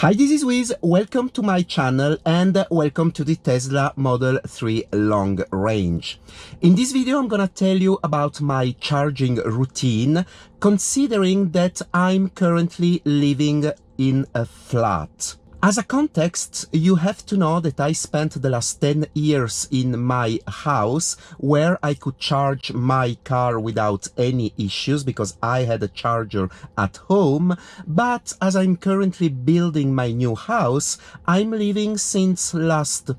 Hi, this is Wiz. Welcome to my channel and welcome to the Tesla Model 3 long range. In this video, I'm gonna tell you about my charging routine, considering that I'm currently living in a flat. As a context, you have to know that I spent the last 10 years in my house where I could charge my car without any issues because I had a charger at home. But as I'm currently building my new house, I'm living since last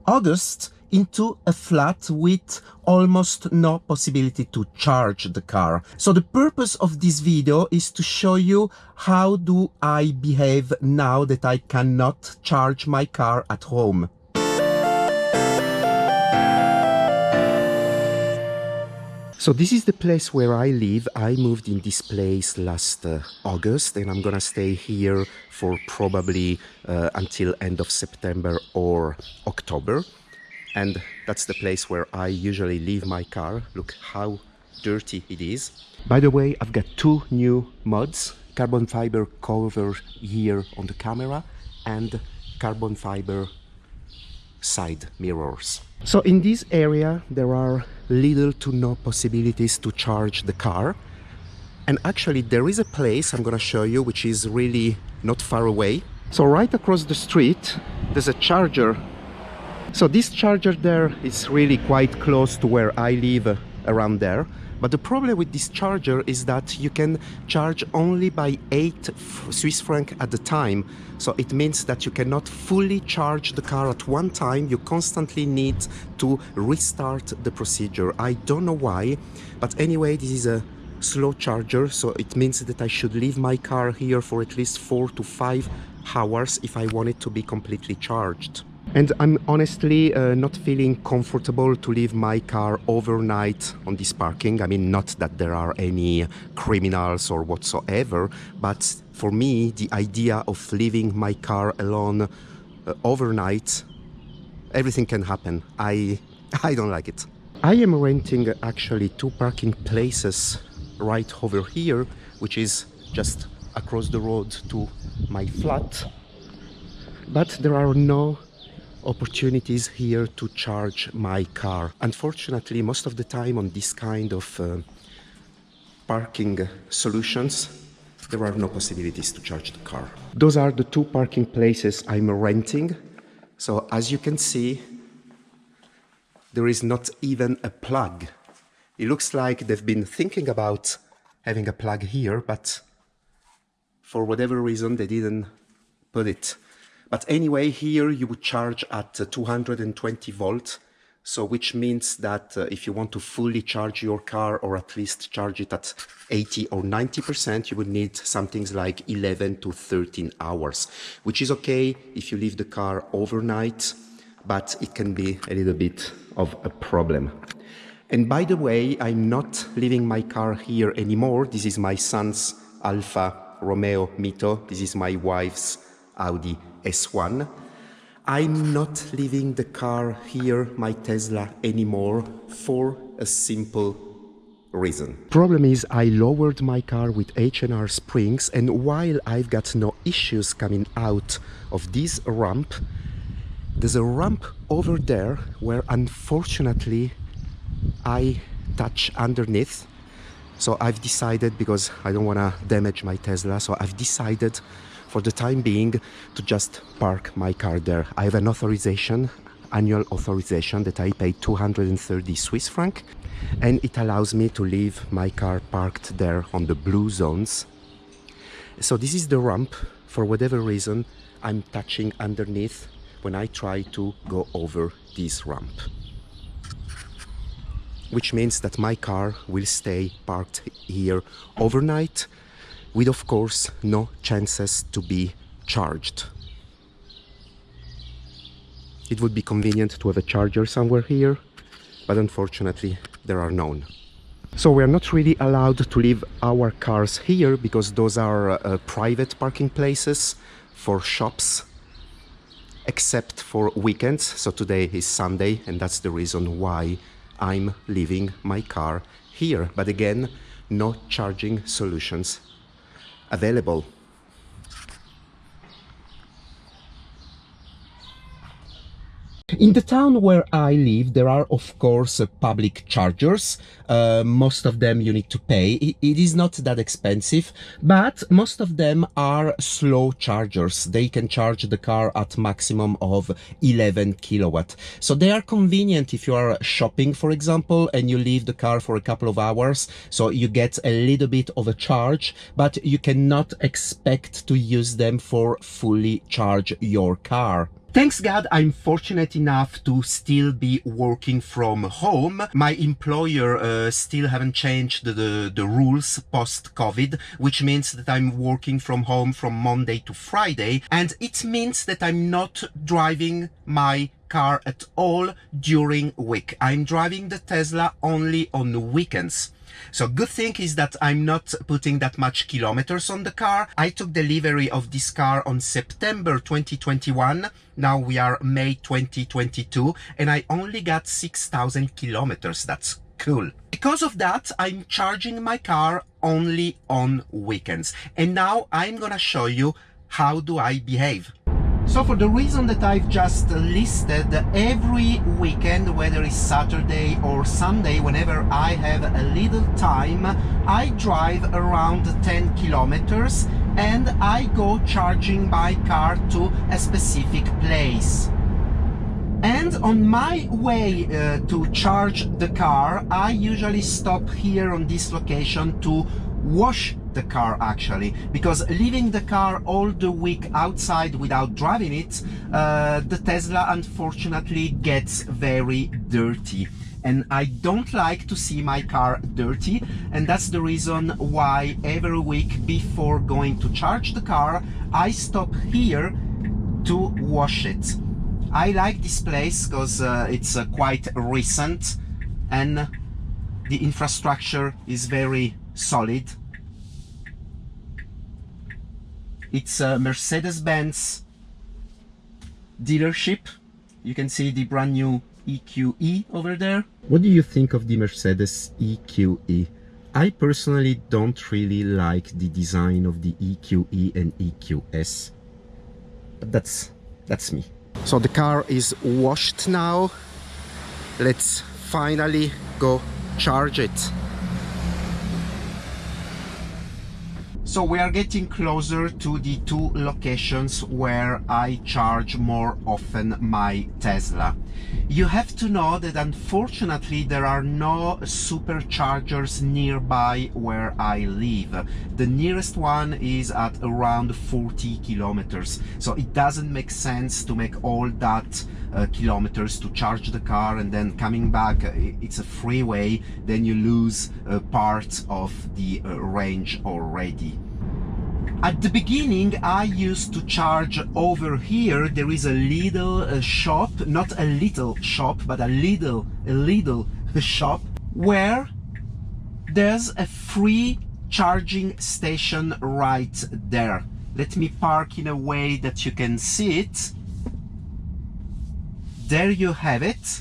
August into a flat with almost no possibility to charge the car. So the purpose of this video is to show you how do I behave now that I cannot charge my car at home. So this is the place where I live. I moved in this place last August, and I'm gonna stay here for probably until end of September or October. And that's the place where I usually leave my car. Look how dirty it is. By the way, I've got two new mods: carbon fiber cover here on the camera and carbon fiber side mirrors. So in this area there are little to no possibilities to charge the car. And actually there is a place I'm gonna show you which is really not far away. So right across the street there's a charger. So this charger there is really quite close to where I live, around there. But the problem with this charger is that you can charge only by 8 Swiss francs at the time. So it means that you cannot fully charge the car at one time. You constantly need to restart the procedure. I don't know why, but anyway, this is a slow charger. So it means that I should leave my car here for at least 4 to 5 hours if I want it to be completely charged. And I'm honestly not feeling comfortable to leave my car overnight on this parking. I mean, not that there are any criminals or whatsoever, but for me, the idea of leaving my car alone overnight, everything can happen. I don't like it. I am renting actually 2 parking places right over here, which is just across the road to my flat. But there are no opportunities here to charge my car. Unfortunately, most of the time on this kind of parking solutions, there are no possibilities to charge the car. Those are the 2 parking places I'm renting. So as you can see, there is not even a plug. It looks like they've been thinking about having a plug here, but for whatever reason they didn't put it. But anyway, here you would charge at 220 volts, so which means that if you want to fully charge your car, or at least charge it at 80 or 90%, you would need something like 11 to 13 hours, which is okay if you leave the car overnight, but it can be a little bit of a problem. And by the way, I'm not leaving my car here anymore. This is my son's Alfa Romeo Mito. This is my wife's Audi S1. I'm not leaving the car here, my Tesla, anymore for a simple reason. Problem is I lowered my car with H&R springs, and while I've got no issues coming out of this ramp, there's a ramp over there where unfortunately I touch underneath. So I've decided, because I don't want to damage my Tesla, so I've decided for the time being to just park my car there. I have an authorization, annual authorization, that I pay 230 Swiss franc, and it allows me to leave my car parked there on the blue zones. So this is the ramp. For whatever reason, I'm touching underneath when I try to go over this ramp, which means that my car will stay parked here overnight, with of course no chances to be charged. It would be convenient to have a charger somewhere here, but unfortunately there are none. So we are not really allowed to leave our cars here because those are private parking places for shops, except for weekends. So today is Sunday, and that's the reason why I'm leaving my car here. But again, no charging solutions available. In the town where I live, there are of course public chargers. Most of them you need to pay. It is not that expensive, but most of them are slow chargers. They can charge the car at maximum of 11 kilowatt. So they are convenient if you are shopping, for example, and you leave the car for a couple of hours. So you get a little bit of a charge, but you cannot expect to use them for fully charge your car. Thanks God, I'm fortunate enough to still be working from home. My employer still haven't changed the rules post-COVID, which means that I'm working from home from Monday to Friday, and it means that I'm not driving my car at all during week. I'm driving the Tesla only on weekends. So good thing is that I'm not putting that much kilometers on the car. I took delivery of this car on September 2021. Now we are May 2022 and I only got 6,000 kilometers. That's cool. Because of that, I'm charging my car only on weekends. And now I'm gonna show you how do I behave. So for the reason that I've just listed, every weekend, whether it's Saturday or Sunday, whenever I have a little time, I drive around 10 kilometers and I go charging my car to a specific place. And on my way to charge the car, I usually stop here on this location to wash the car, actually, because leaving the car all the week outside without driving it, the Tesla unfortunately gets very dirty. And I don't like to see my car dirty, and that's the reason why every week before going to charge the car, I stop here to wash it. I like this place because it's quite recent and the infrastructure is very solid. It's a Mercedes-Benz dealership. You can see the brand new EQE over there. What do you think of the Mercedes EQE? I personally don't really like the design of the EQE and EQS, but that's me. So the car is washed now. Let's finally go charge it. So we are getting closer to the two locations where I charge more often my Tesla. You have to know that unfortunately there are no superchargers nearby where I live. The nearest one is at around 40 kilometers. So it doesn't make sense to make all that kilometers to charge the car and then coming back. It's a freeway, then you lose part of the range already. At the beginning, I used to charge over here. There is a little shop, not a little shop, but a little shop where there's a free charging station right there. Let me park in a way that you can see it. There you have it.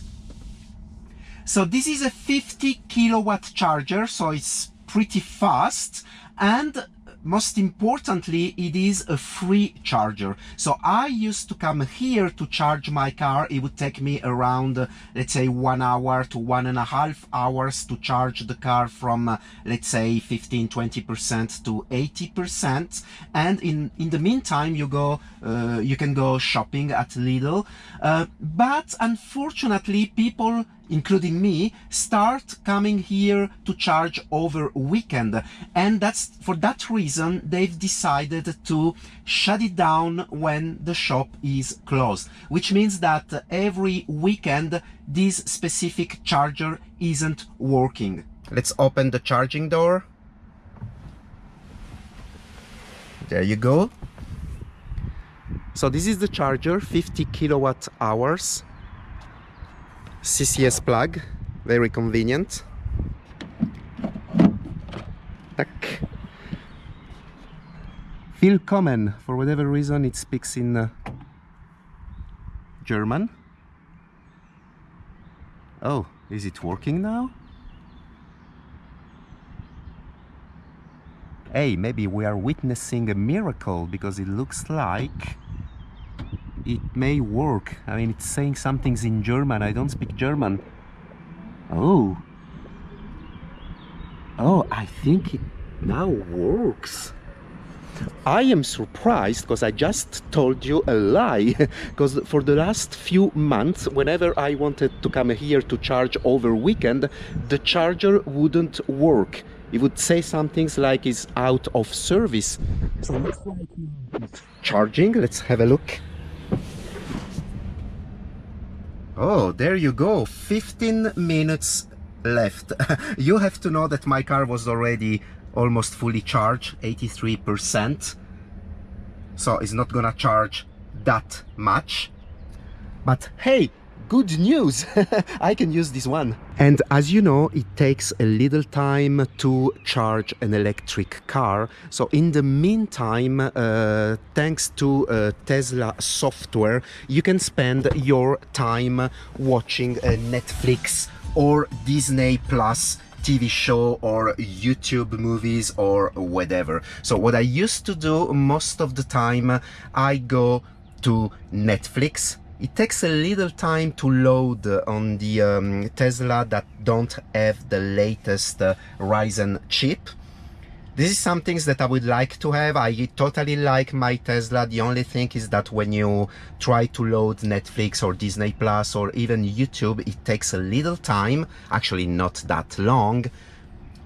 So this is a 50 kilowatt charger, so it's pretty fast, and most importantly, it is a free charger. So I used to come here to charge my car. It would take me around, let's say 1 hour to 1.5 hours to charge the car from, let's say 15-20% to 80%. And in the meantime, you can go shopping at Lidl. But unfortunately, people, including me, start coming here to charge over weekend, and that's for that reason they've decided to shut it down when the shop is closed, which means that every weekend this specific charger isn't working. Let's open the charging door. There you go. So this is the charger, 50 kilowatt hours. CCS plug, very convenient. Tack. Willkommen. For whatever reason it speaks in German. Oh, is it working now? Hey, maybe we are witnessing a miracle, because it looks like it may work. I mean, it's saying something's in German. I don't speak German. Oh. Oh, I think it now works. I am surprised because I just told you a lie. Because for the last few months, whenever I wanted to come here to charge over weekend, the charger wouldn't work. It would say some things like it's out of service. So looks like it's charging. Let's have a look. Oh, there you go. 15 minutes left. You have to know that my car was already almost fully charged, 83%. So it's not gonna charge that much. But hey, good news! I can use this one. And as you know, it takes a little time to charge an electric car. So in the meantime, thanks to Tesla software, you can spend your time watching Netflix or Disney Plus TV show or YouTube movies or whatever. So what I used to do most of the time, I go to Netflix. It takes a little time to load on the Tesla that don't have the latest Ryzen chip. This is some things that I would like to have. I totally like my Tesla. The only thing is that when you try to load Netflix or Disney Plus or even YouTube, it takes a little time, actually not that long.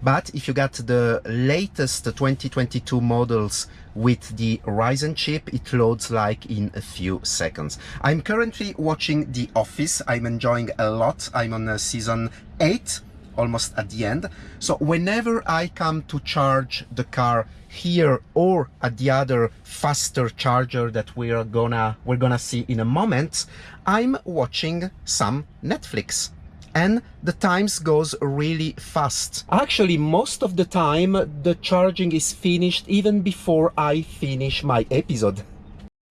But if you got the latest 2022 models with the Ryzen chip, it loads like in a few seconds. I'm currently watching The Office. I'm enjoying a lot. I'm on season 8. Almost at the end. So whenever I come to charge the car here or at the other faster charger that we're gonna see in a moment, I'm watching some Netflix. And the times goes really fast. Actually, most of the time the charging is finished even before I finish my episode.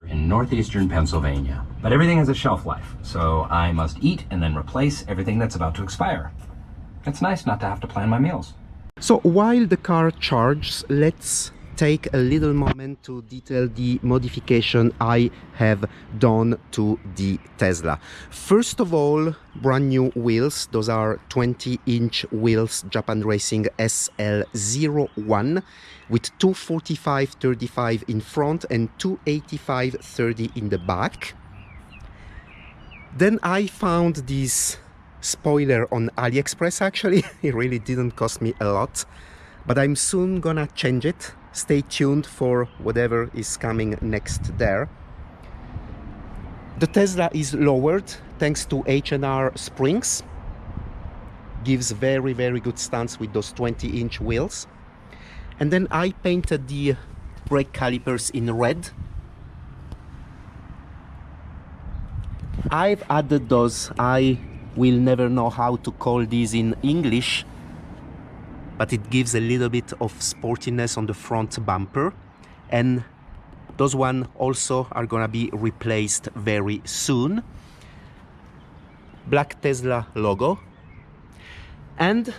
In northeastern Pennsylvania. But everything has a shelf life, so I must eat and then replace everything that's about to expire. It's nice not to have to plan my meals. So while the car charges, let's take a little moment to detail the modification I have done to the Tesla. First of all, brand new wheels. Those are 20-inch wheels, Japan Racing SL01 with 245/35 in front and 285/30 in the back. Then I found this spoiler on AliExpress. Actually, it really didn't cost me a lot, but I'm soon gonna change it. Stay tuned for whatever is coming next there. The Tesla is lowered thanks to H&R springs. Gives very, very good stance with those 20-inch wheels. And then I painted the brake calipers in red. I've added those, I will never know how to call these in English, but it gives a little bit of sportiness on the front bumper, and those one also are gonna be replaced very soon. Black Tesla logo, and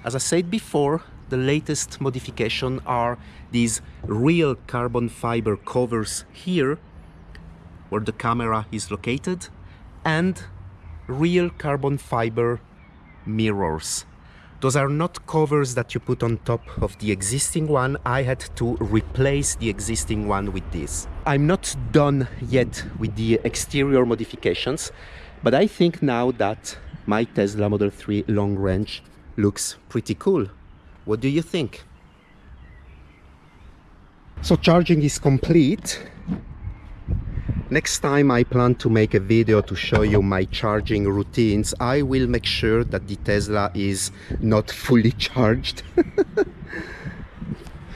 as I said before, the latest modification are these real carbon fiber covers here where the camera is located, and real carbon fiber mirrors. Those are not covers that you put on top of the existing one. I had to replace the existing one with this. I'm not done yet with the exterior modifications, but I think now that my Tesla Model 3 long range looks pretty cool. What do you think? So charging is complete. Next time I plan to make a video to show you my charging routines. I will make sure that the Tesla is not fully charged.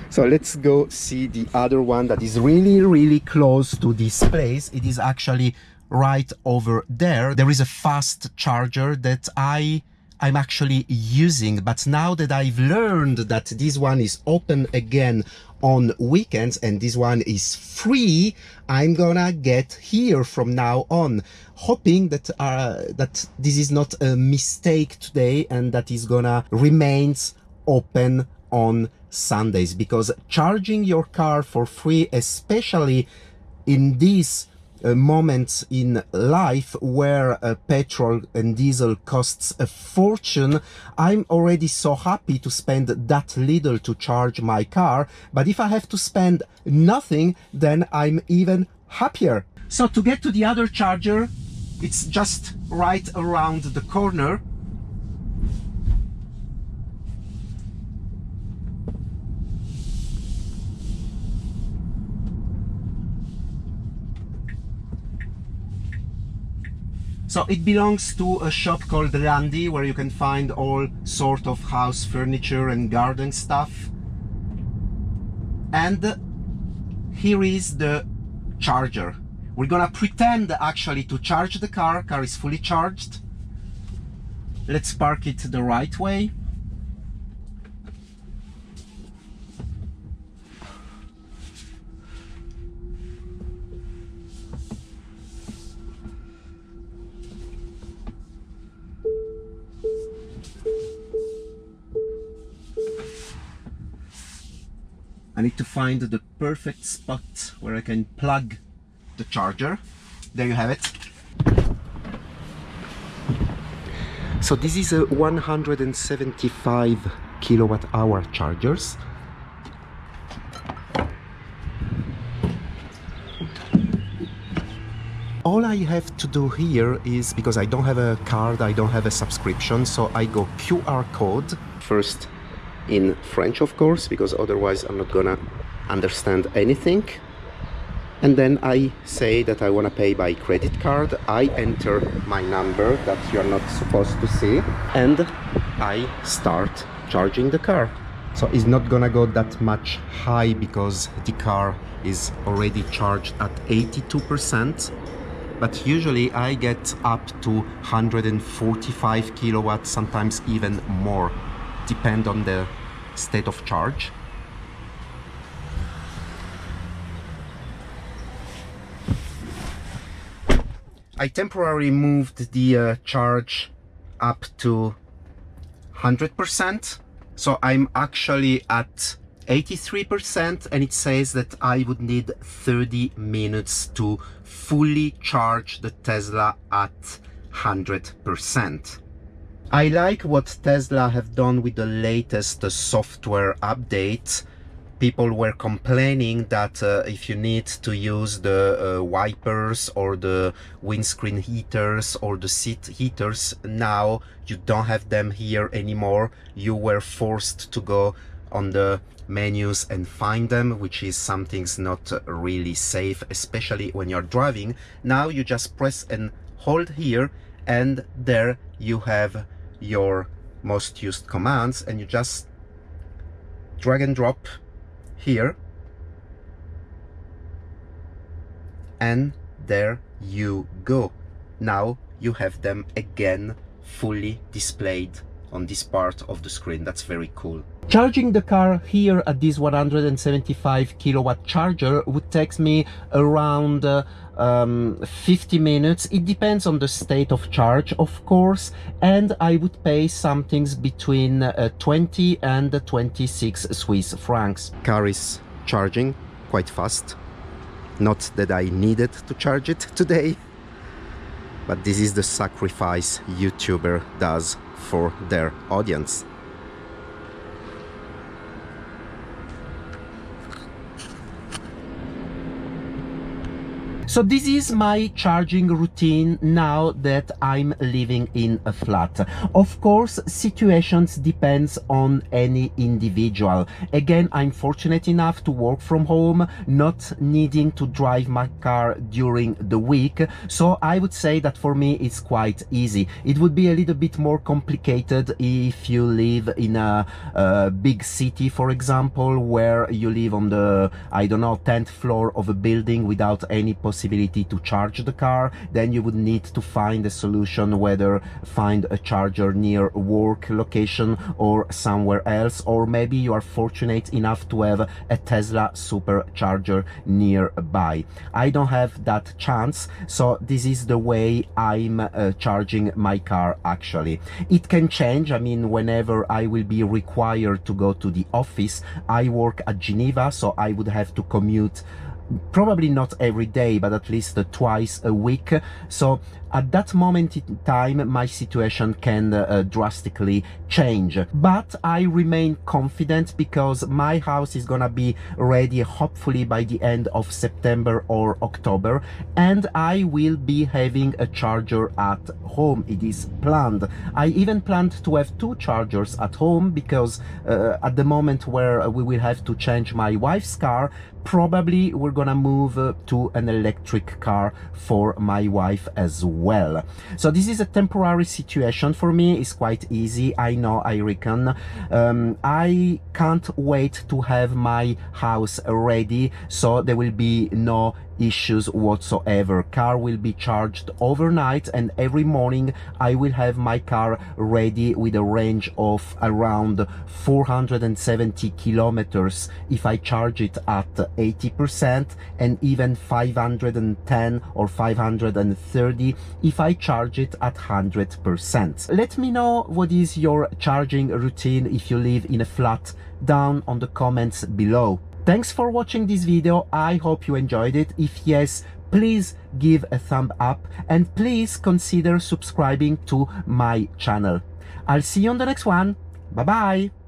So let's go see the other one that is really, really close to this place. It is actually right over there. There is a fast charger that I'm actually using, but now that I've learned that this one is open again on weekends and this one is free, I'm gonna get here from now on, hoping that that this is not a mistake today and that is gonna remains open on Sundays, because charging your car for free, especially in these moments in life where petrol and diesel costs a fortune, I'm already so happy to spend that little to charge my car. But if I have to spend nothing, then I'm even happier. So to get to the other charger, it's just right around the corner. So it belongs to a shop called Landy, where you can find all sort of house furniture and garden stuff. And here is the charger. We're gonna pretend actually to charge the car. Car is fully charged. Let's park it the right way. I need to find the perfect spot where I can plug the charger. There you have it. So this is a 175 kilowatt hour chargers. All I have to do here is, because I don't have a card, I don't have a subscription, so I go QR code first in French, of course, because otherwise I'm not gonna understand anything. And then I say that I want to pay by credit card. I enter my number that you're not supposed to see, and I start charging the car. So it's not gonna go that much high because the car is already charged at 82%. But usually I get up to 145 kilowatts, sometimes even more, depend on the state of charge. I temporarily moved the charge up to 100%, so I'm actually at 83%, and it says that I would need 30 minutes to fully charge the Tesla at 100%. I like what Tesla have done with the latest software update. People were complaining that if you need to use the wipers or the windscreen heaters or the seat heaters, now you don't have them here anymore. You were forced to go on the menus and find them, which is something's not really safe, especially when you're driving. Now you just press and hold here, and there you have your most used commands, and you just drag and drop here, and there you go. Now you have them again fully displayed on this part of the screen. That's very cool. Charging the car here at this 175 kilowatt charger would take me around 50 minutes. It depends on the state of charge, of course, and I would pay something between 20 and 26 Swiss francs. Car is charging quite fast. Not that I needed to charge it today, but this is the sacrifice YouTuber does for their audience. So this is my charging routine now that I'm living in a flat. Of course, situations depends on any individual. Again, I'm fortunate enough to work from home, not needing to drive my car during the week. So I would say that for me it's quite easy. It would be a little bit more complicated if you live in a big city, for example, where you live on the, I don't know, 10th floor of a building without any possibility to charge the car. Then you would need to find a solution, whether find a charger near work location or somewhere else, or maybe you are fortunate enough to have a Tesla supercharger nearby. I don't have that chance, so this is the way I'm charging my car. Actually, it can change. I mean, whenever I will be required to go to the office, I work at Geneva, so I would have to commute probably not every day, but at least twice a week. So at that moment in time, my situation can drastically change. But I remain confident because my house is gonna be ready hopefully by the end of September or October, and I will be having a charger at home. It is planned. I even planned to have 2 chargers at home because at the moment where we will have to change my wife's car, probably we're gonna move to an electric car for my wife as well. So this is a temporary situation for me. It's quite easy, I know, I reckon. I can't wait to have my house ready, so there will be no issues whatsoever. Car will be charged overnight, and every morning I will have my car ready with a range of around 470 kilometers if I charge it at 80%, and even 510 or 530 if I charge it at 100%. Let me know what is your charging routine if you live in a flat down on the comments below. Thanks for watching this video. I hope you enjoyed it. If yes, please give a thumb up and please consider subscribing to my channel. I'll see you on the next one. Bye bye.